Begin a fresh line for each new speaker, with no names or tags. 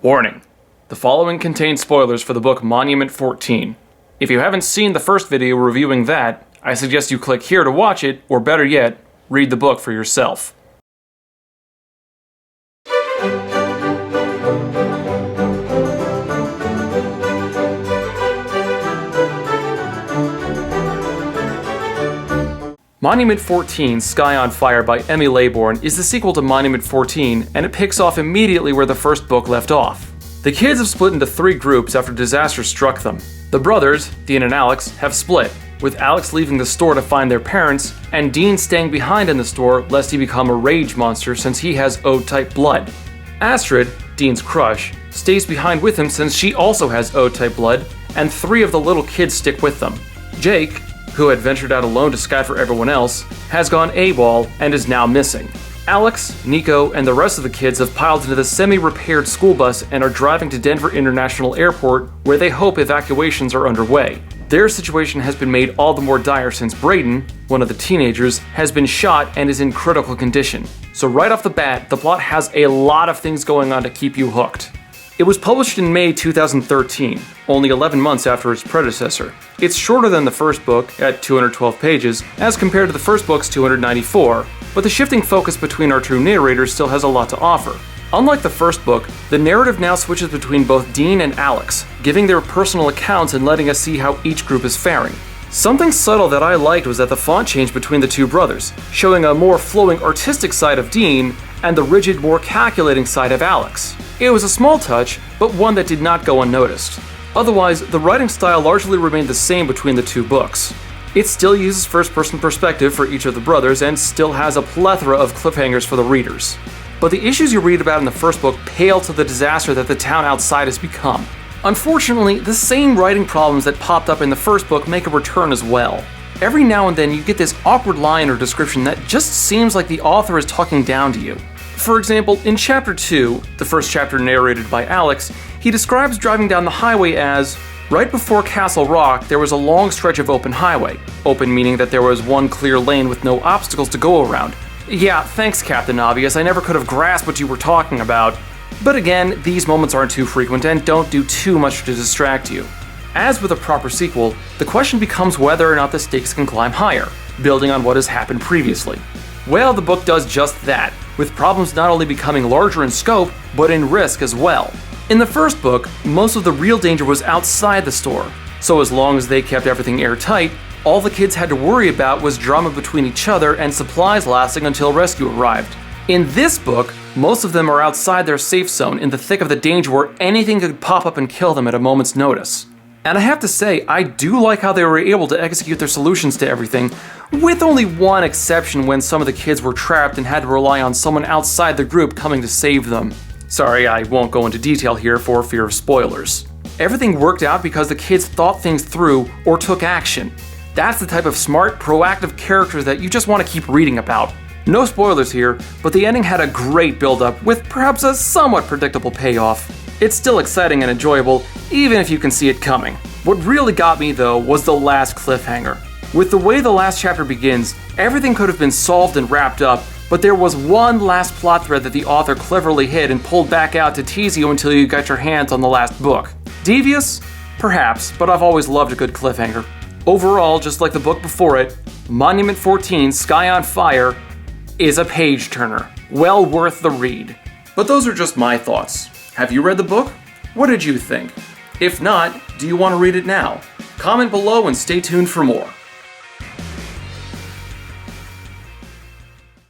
Warning: the following contains spoilers for the book Monument 14. If you haven't seen the first video reviewing that, I suggest you click here to watch it, or better yet, read the book for yourself. Monument 14, Sky on Fire by Emmy Laybourne is the sequel to Monument 14, and it picks off immediately where the first book left off. The kids have split into three groups after disaster struck them. The brothers, Dean and Alex, have split, with Alex leaving the store to find their parents, and Dean staying behind in the store lest he become a rage monster since he has O-type blood. Astrid, Dean's crush, stays behind with him since she also has O-type blood, and three of the little kids stick with them. Jake, who had ventured out alone to scout for everyone else, has gone AWOL and is now missing. Alex, Nico, and the rest of the kids have piled into the semi-repaired school bus and are driving to Denver International Airport, where they hope evacuations are underway. Their situation has been made all the more dire since Brayden, one of the teenagers, has been shot and is in critical condition. So right off the bat, the plot has a lot of things going on to keep you hooked. It was published in May 2013, only 11 months after its predecessor. It's shorter than the first book, at 212 pages, as compared to the first book's 294, but the shifting focus between our two narrators still has a lot to offer. Unlike the first book, the narrative now switches between both Dean and Alex, giving their personal accounts and letting us see how each group is faring. Something subtle that I liked was that the font changed between the two brothers, showing a more flowing artistic side of Dean and the rigid, more calculating side of Alex. It was a small touch, but one that did not go unnoticed. Otherwise, the writing style largely remained the same between the two books. It still uses first-person perspective for each of the brothers and still has a plethora of cliffhangers for the readers. But the issues you read about in the first book pale to the disaster that the town outside has become. Unfortunately, the same writing problems that popped up in the first book make a return as well. Every now and then you get this awkward line or description that just seems like the author is talking down to you. For example, in Chapter 2, the first chapter narrated by Alex, he describes driving down the highway as, right before Castle Rock, there was a long stretch of open highway. Open meaning that there was one clear lane with no obstacles to go around. Yeah, thanks, Captain Obvious, I never could have grasped what you were talking about. But again, these moments aren't too frequent and don't do too much to distract you. As with a proper sequel, the question becomes whether or not the stakes can climb higher, building on what has happened previously. Well, the book does just that, with problems not only becoming larger in scope, but in risk as well. In the first book, most of the real danger was outside the store, so as long as they kept everything airtight, all the kids had to worry about was drama between each other and supplies lasting until rescue arrived. In this book, most of them are outside their safe zone in the thick of the danger where anything could pop up and kill them at a moment's notice. And I have to say, I do like how they were able to execute their solutions to everything, with only one exception when some of the kids were trapped and had to rely on someone outside the group coming to save them. Sorry, I won't go into detail here for fear of spoilers. Everything worked out because the kids thought things through or took action. That's the type of smart, proactive character that you just want to keep reading about. No spoilers here, but the ending had a great build-up with perhaps a somewhat predictable payoff. It's still exciting and enjoyable, even if you can see it coming. What really got me, though, was the last cliffhanger. With the way the last chapter begins, everything could have been solved and wrapped up, but there was one last plot thread that the author cleverly hid and pulled back out to tease you until you got your hands on the last book. Devious? Perhaps, but I've always loved a good cliffhanger. Overall, just like the book before it, Monument 14, Sky on Fire, is a page-turner. Well worth the read. But those are just my thoughts. Have you read the book? What did you think? If not, do you want to read it now? Comment below and stay tuned for more.